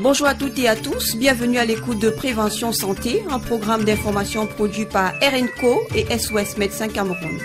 Bonjour à toutes et à tous, bienvenue à l'écoute de Prévention Santé, un programme d'information produit par RNCO et SOS Médecins Cameroun.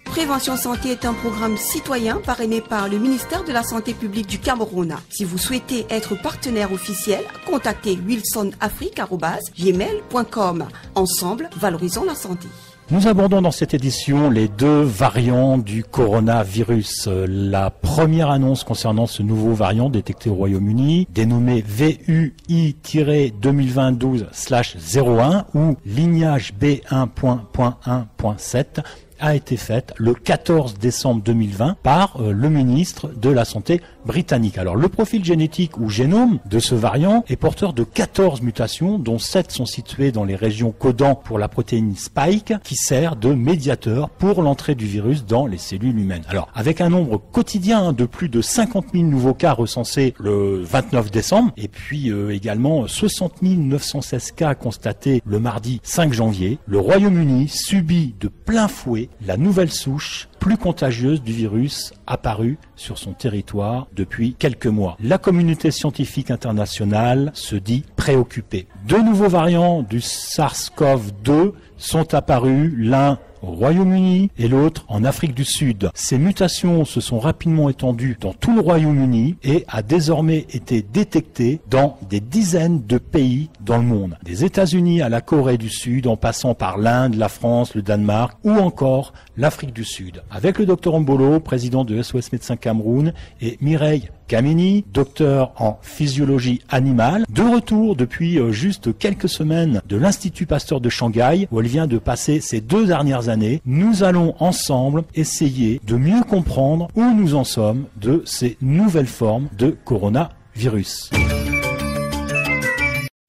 Prévention Santé est un programme citoyen parrainé par le ministère de la Santé publique du Cameroun. Si vous souhaitez être partenaire officiel, contactez wilsonafrique@gmail.com. Ensemble, valorisons la santé. Nous abordons dans cette édition les deux variants du coronavirus. La première annonce concernant ce nouveau variant détecté au Royaume-Uni, dénommé VUI-2022/01 ou lignage B1.1.7, a été faite le 14 décembre 2020 par le ministre de la Santé britannique. Alors le profil génétique ou génome de ce variant est porteur de 14 mutations, dont 7 sont situées dans les régions codant pour la protéine Spike, qui sert de médiateur pour l'entrée du virus dans les cellules humaines. Alors avec un nombre quotidien de plus de 50 000 nouveaux cas recensés le 29 décembre, et puis également 60 916 cas constatés le mardi 5 janvier, le Royaume-Uni subit de plein fouet la nouvelle souche plus contagieuse du virus apparue sur son territoire depuis quelques mois. La communauté scientifique internationale se dit préoccupée. Deux nouveaux variants du SARS-CoV-2 sont apparus, l'un au Royaume-Uni et l'autre en Afrique du Sud. Ces mutations se sont rapidement étendues dans tout le Royaume-Uni et a désormais été détectées dans des dizaines de pays dans le monde. Des États-Unis à la Corée du Sud, en passant par l'Inde, la France, le Danemark ou encore l'Afrique du Sud. Avec le Dr Mbolo, président de SOS Médecins Cameroun, et Mireille Kameni, docteur en physiologie animale, de retour depuis juste quelques semaines de l'Institut Pasteur de Shanghai, où elle vient de passer ces 2 dernières années, nous allons ensemble essayer de mieux comprendre où nous en sommes de ces nouvelles formes de coronavirus.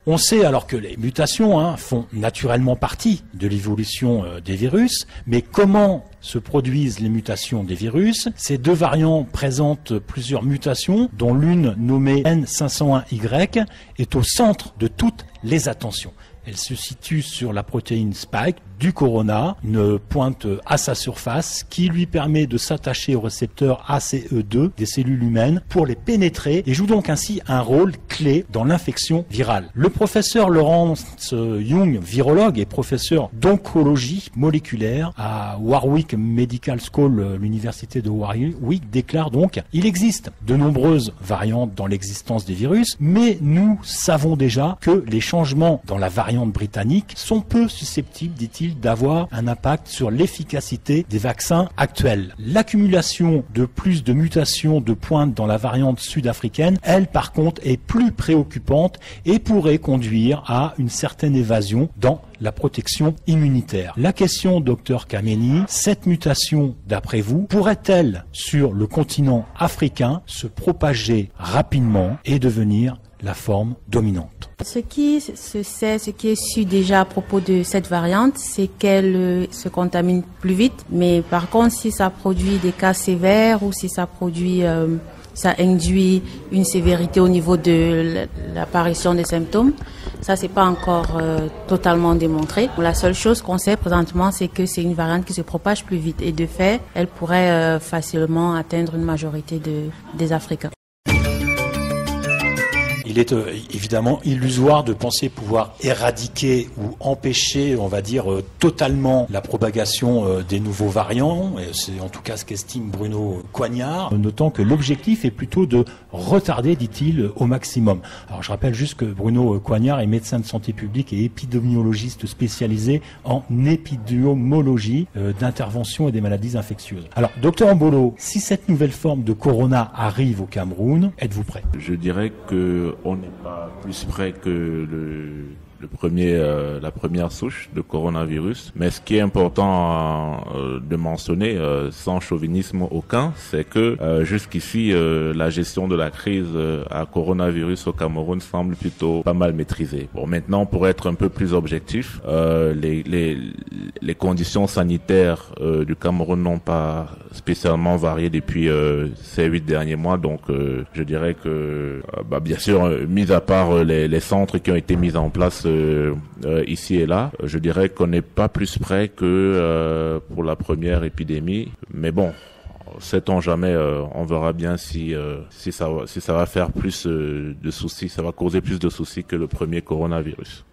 On sait alors que les mutations font naturellement partie de l'évolution des virus, mais comment se produisent les mutations des virus? Ces deux variants présentent plusieurs mutations, dont l'une nommée N501Y est au centre de toutes les attentions. Elle se situe sur la protéine Spike du corona, une pointe à sa surface qui lui permet de s'attacher au récepteur ACE2 des cellules humaines pour les pénétrer et joue donc ainsi un rôle clé dans l'infection virale. Le professeur Laurence Young, virologue et professeur d'oncologie moléculaire à Warwick Medical School, l'université de Warwick, déclare donc: il existe de nombreuses variantes dans l'existence des virus, mais nous savons déjà que les changements dans la variante britannique sont peu susceptibles, dit-il, d'avoir un impact sur l'efficacité des vaccins actuels. L'accumulation de plus de mutations de pointe dans la variante sud-africaine, elle par contre, est plus préoccupante et pourrait conduire à une certaine évasion dans la protection immunitaire. La question, docteur Kameni, cette mutation, d'après vous, pourrait-elle, sur le continent africain, se propager rapidement et devenir la forme dominante? Ce qui se sait, ce qui est su déjà à propos de cette variante, c'est qu'elle se contamine plus vite. Mais par contre, si ça produit des cas sévères ou si ça produit, ça induit une sévérité au niveau de l'apparition des symptômes, ça c'est pas encore totalement démontré. La seule chose qu'on sait présentement, c'est que c'est une variante qui se propage plus vite et de fait, elle pourrait facilement atteindre une majorité des Africains. Il est évidemment illusoire de penser pouvoir éradiquer ou empêcher, on va dire, totalement la propagation des nouveaux variants. C'est en tout cas ce qu'estime Bruno Coignard, notant que l'objectif est plutôt de retarder, dit-il, au maximum. Alors je rappelle juste que Bruno Coignard est médecin de santé publique et épidémiologiste spécialisé en épidémiologie d'intervention et des maladies infectieuses. Alors, docteur Mbolo, si cette nouvelle forme de corona arrive au Cameroun, êtes-vous prêt? Je dirais que on n'est pas plus près que la première souche de coronavirus. Mais ce qui est important de mentionner, sans chauvinisme aucun, c'est que jusqu'ici, la gestion de la crise à coronavirus au Cameroun semble plutôt pas mal maîtrisée. Bon, maintenant, pour être un peu plus objectif, les conditions sanitaires du Cameroun n'ont pas spécialement varié depuis ces 8 derniers mois. Donc, je dirais que, bien sûr, mis à part les centres qui ont été mis en place ici et là, je dirais qu'on n'est pas plus près que pour la première épidémie. Mais bon, sait-on jamais, on verra bien si ça va faire plus de soucis, ça va causer plus de soucis que le premier coronavirus.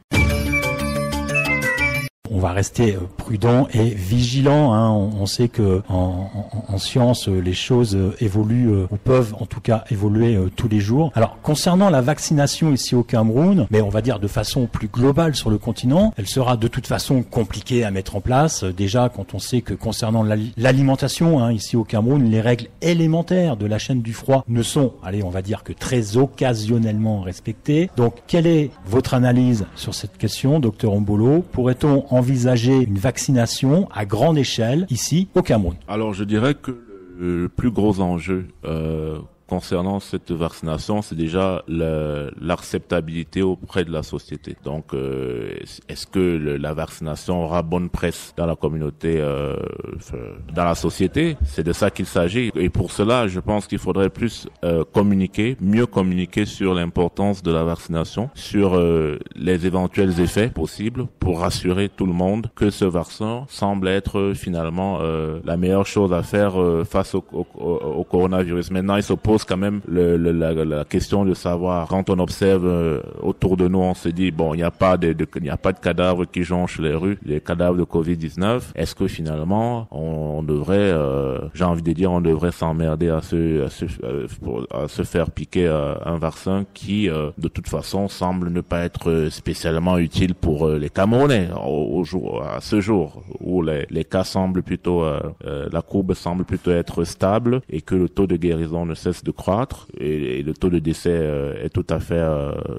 On va rester prudent et vigilant. On sait que en science, les choses évoluent ou peuvent en tout cas évoluer tous les jours. Alors, concernant la vaccination ici au Cameroun, mais on va dire de façon plus globale sur le continent, elle sera de toute façon compliquée à mettre en place. Déjà, quand on sait que concernant l'alimentation, ici au Cameroun, les règles élémentaires de la chaîne du froid ne sont, on va dire que très occasionnellement respectées. Donc, quelle est votre analyse sur cette question, Dr Ombolo? Pourrait-on envisager une vaccination à grande échelle ici au Cameroun? Alors je dirais que le plus gros enjeu concernant cette vaccination, c'est déjà l'acceptabilité auprès de la société. Donc, est-ce que la vaccination aura bonne presse dans la communauté, dans la société? C'est de ça qu'il s'agit. Et pour cela, je pense qu'il faudrait plus mieux communiquer sur l'importance de la vaccination, sur les éventuels effets possibles pour rassurer tout le monde que ce vaccin semble être finalement la meilleure chose à faire face au coronavirus. Maintenant, il se pose quand même la question de savoir, quand on observe autour de nous, on se dit bon, il n'y a pas de cadavres qui jonchent les rues, les cadavres de Covid-19. Est-ce que finalement on devrait, j'ai envie de dire, on devrait s'emmerder à se faire piquer un vaccin qui de toute façon semble ne pas être spécialement utile pour les Camerounais à ce jour où les cas semblent plutôt la courbe semble plutôt être stable et que le taux de guérison ne cesse de croître et le taux de décès est tout à fait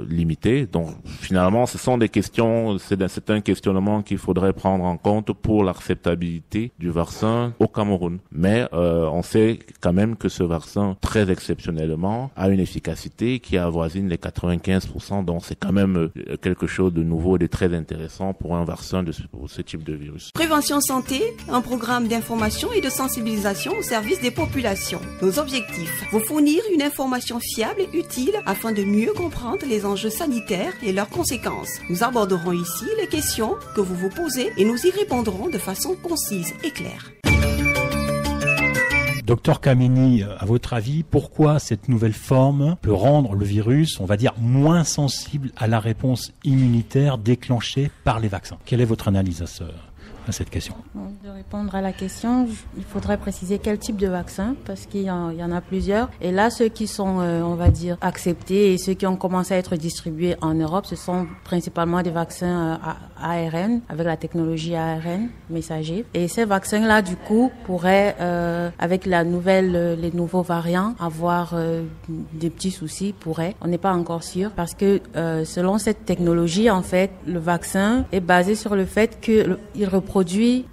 limité. Donc finalement, ce sont des questions, c'est un questionnement qu'il faudrait prendre en compte pour l'acceptabilité du vaccin au Cameroun. Mais on sait quand même que ce vaccin, très exceptionnellement, a une efficacité qui avoisine les 95%. Donc c'est quand même quelque chose de nouveau et de très intéressant pour un vaccin pour ce type de virus. Prévention Santé, un programme d'information et de sensibilisation au service des populations. Nos objectifs: vous fournir une information fiable et utile afin de mieux comprendre les enjeux sanitaires et leurs conséquences. Nous aborderons ici les questions que vous vous posez et nous y répondrons de façon concise et claire. Docteur Kameni, à votre avis, pourquoi cette nouvelle forme peut rendre le virus, on va dire, moins sensible à la réponse immunitaire déclenchée par les vaccins? Quelle est votre analyse à cette question? De répondre à la question, il faudrait préciser quel type de vaccin, parce qu'il y en a plusieurs. Et là, ceux qui sont, on va dire, acceptés et ceux qui ont commencé à être distribués en Europe, ce sont principalement des vaccins ARN, avec la technologie ARN messager. Et ces vaccins-là, du coup, pourraient, avec les nouveaux variants, avoir des petits soucis, on n'est pas encore sûr, parce que selon cette technologie, en fait, le vaccin est basé sur le fait qu'il reproduit,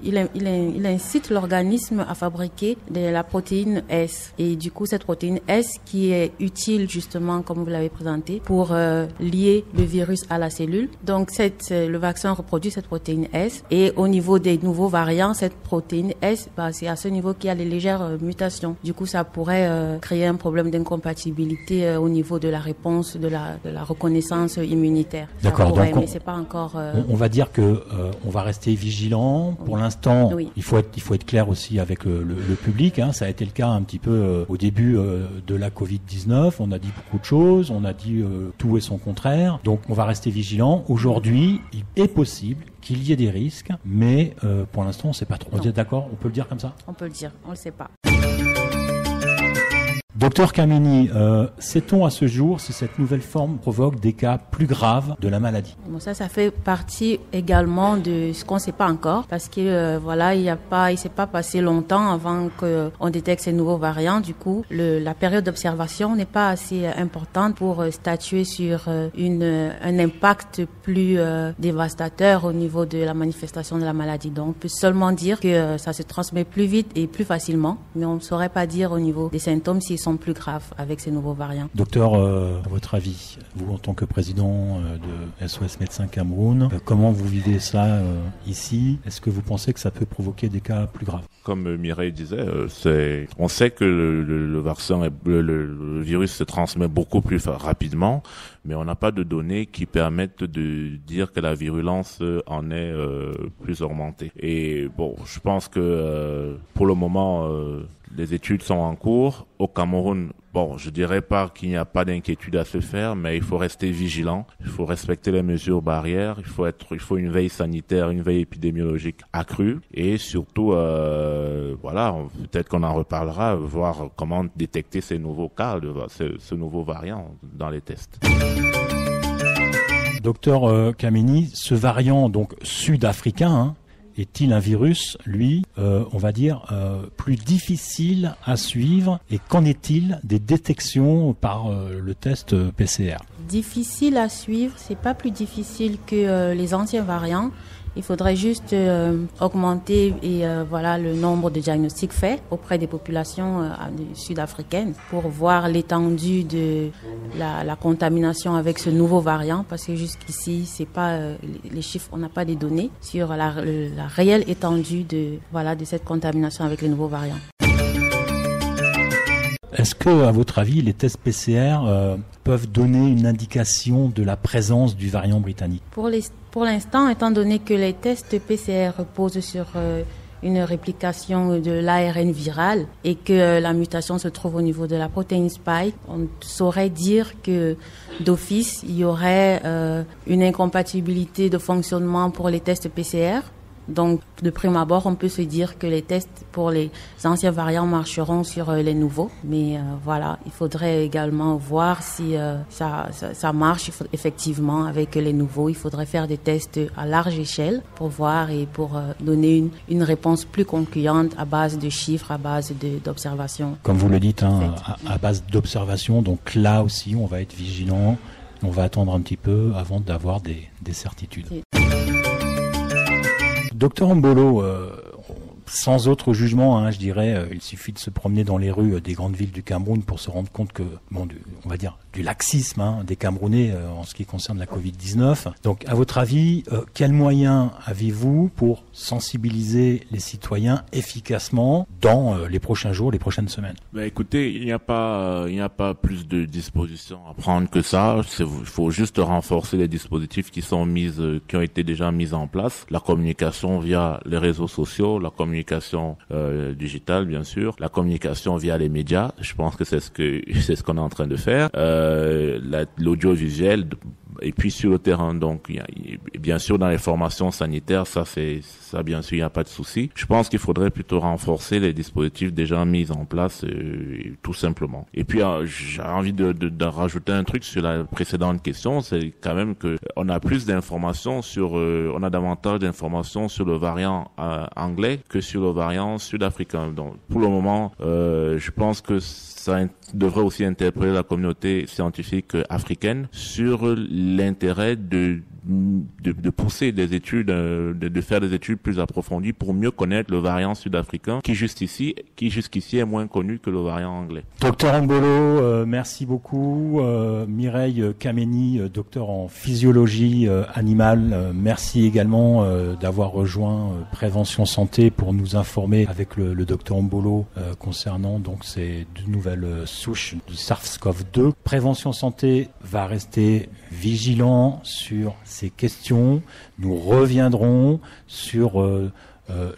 il incite l'organisme à fabriquer de la protéine S. Et du coup, cette protéine S qui est utile justement, comme vous l'avez présenté, pour lier le virus à la cellule. Donc, le vaccin reproduit cette protéine S. Et au niveau des nouveaux variants, cette protéine S, c'est à ce niveau qu'il y a les légères mutations. Du coup, ça pourrait créer un problème d'incompatibilité au niveau de la réponse, de la reconnaissance immunitaire. D'accord. Donc, mais c'est pas encore. On va dire que on va rester vigilant. Pour l'instant, oui. il faut être clair aussi avec le public. Ça a été le cas un petit peu au début de la Covid-19. On a dit beaucoup de choses, on a dit tout et son contraire. Donc on va rester vigilant. Aujourd'hui, il est possible qu'il y ait des risques, mais pour l'instant, on ne sait pas trop. Vous êtes d'accord? On peut le dire comme ça? On peut le dire, on le sait pas. Docteur Kameni, sait-on à ce jour si cette nouvelle forme provoque des cas plus graves de la maladie? Bon, ça fait partie également de ce qu'on ne sait pas encore, parce que il s'est pas passé longtemps avant qu'on détecte ces nouveaux variants. Du coup, la période d'observation n'est pas assez importante pour statuer sur un impact plus dévastateur au niveau de la manifestation de la maladie. Donc, on peut seulement dire que ça se transmet plus vite et plus facilement, mais on ne saurait pas dire au niveau des symptômes s'ils sont plus graves avec ces nouveaux variants. Docteur, à votre avis, vous en tant que président de SOS Médecins Cameroun, comment vous vivez ça ici? Est-ce que vous pensez que ça peut provoquer des cas plus graves? Comme Mireille disait, on sait que le vaccin, le virus se transmet beaucoup plus rapidement, mais on n'a pas de données qui permettent de dire que la virulence en est plus augmentée. Et bon, je pense que pour le moment, les études sont en cours. Au Cameroun, bon, je dirais pas qu'il n'y a pas d'inquiétude à se faire, mais il faut rester vigilant. Il faut respecter les mesures barrières. Il faut une veille sanitaire, une veille épidémiologique accrue. Et surtout, voilà, peut-être qu'on en reparlera, voir comment détecter ces nouveaux cas, ce nouveau variant dans les tests. Docteur Kameni, ce variant donc sud-africain, est-il un virus, lui, on va dire, plus difficile à suivre? Et qu'en est-il des détections par le test PCR? Difficile à suivre, c'est pas plus difficile que les anciens variants. Il faudrait juste augmenter le nombre de diagnostics faits auprès des populations sud-africaines pour voir l'étendue de la contamination avec ce nouveau variant, parce que jusqu'ici c'est pas les chiffres, on n'a pas des données sur la réelle étendue de cette contamination avec les nouveaux variants. Est-ce que, à votre avis, les tests PCR peuvent donner une indication de la présence du variant britannique? Pour l'instant, étant donné que les tests PCR reposent sur une réplication de l'ARN viral et que la mutation se trouve au niveau de la protéine spike, on saurait dire que d'office, il y aurait une incompatibilité de fonctionnement pour les tests PCR. Donc, de prime abord, on peut se dire que les tests pour les anciens variants marcheront sur les nouveaux. Mais il faudrait également voir si ça marche effectivement avec les nouveaux. Il faudrait faire des tests à large échelle pour voir et pour donner une réponse plus concluante à base de chiffres, à base d'observations. Comme vous le dites, à base d'observations. Donc là aussi, on va être vigilant. On va attendre un petit peu avant d'avoir des certitudes. Docteur Mbolo, sans autre jugement, je dirais, il suffit de se promener dans les rues des grandes villes du Cameroun pour se rendre compte que, on va dire, du laxisme des Camerounais en ce qui concerne la Covid-19. Donc, à votre avis, quels moyens avez-vous pour sensibiliser les citoyens efficacement dans les prochains jours, les prochaines semaines? Écoutez, il n'y a pas plus de dispositions à prendre que ça. Il faut juste renforcer les dispositifs qui ont été déjà mis en place. La communication via les réseaux sociaux, la communication digitale, bien sûr, la communication via les médias. Je pense que c'est ce qu'on est en train de faire. L'audiovisuel, et puis sur le terrain, donc bien sûr dans les formations sanitaires, ça bien sûr il n'y a pas de souci. Je pense qu'il faudrait plutôt renforcer les dispositifs déjà mis en place, tout simplement. Et puis j'ai envie de rajouter un truc sur la précédente question, c'est quand même que on a davantage d'informations sur le variant anglais que sur le variant sud-africain. Donc pour le moment, je pense que ça devrait aussi interpeller la communauté scientifique africaine sur l'intérêt de pousser des études, de faire des études plus approfondies pour mieux connaître le variant sud-africain qui jusqu'ici est moins connu que le variant anglais. Docteur Mbolo, merci beaucoup. Mireille Kameni, docteur en physiologie animale, merci également d'avoir rejoint Prévention Santé pour nous informer avec le docteur Mbolo concernant donc ces deux nouvelles souches du SARS-CoV-2. Prévention Santé va rester vigilant sur ces questions. Nous reviendrons sur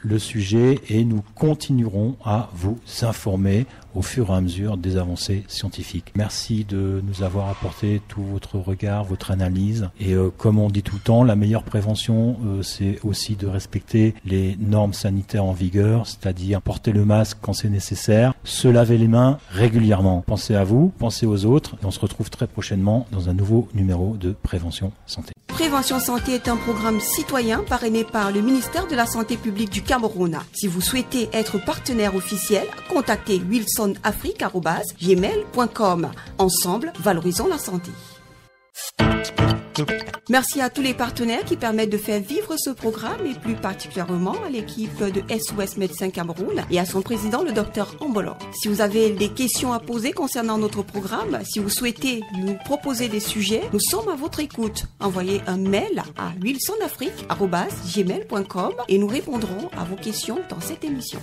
le sujet et nous continuerons à vous informer au fur et à mesure des avancées scientifiques. Merci de nous avoir apporté tout votre regard, votre analyse. Et comme on dit tout le temps, la meilleure prévention, c'est aussi de respecter les normes sanitaires en vigueur, c'est-à-dire porter le masque quand c'est nécessaire, se laver les mains régulièrement. Pensez à vous, pensez aux autres, et on se retrouve très prochainement dans un nouveau numéro de Prévention Santé. Prévention Santé est un programme citoyen parrainé par le ministère de la Santé publique du Cameroun. Si vous souhaitez être partenaire officiel, contactez wilsonafrique@gmail.com. Ensemble, valorisons la santé. Merci à tous les partenaires qui permettent de faire vivre ce programme et plus particulièrement à l'équipe de SOS Médecins Cameroun et à son président, le Dr Mbolo. Si vous avez des questions à poser concernant notre programme, si vous souhaitez nous proposer des sujets, nous sommes à votre écoute. Envoyez un mail à wilsonafrique@gmail.com et nous répondrons à vos questions dans cette émission.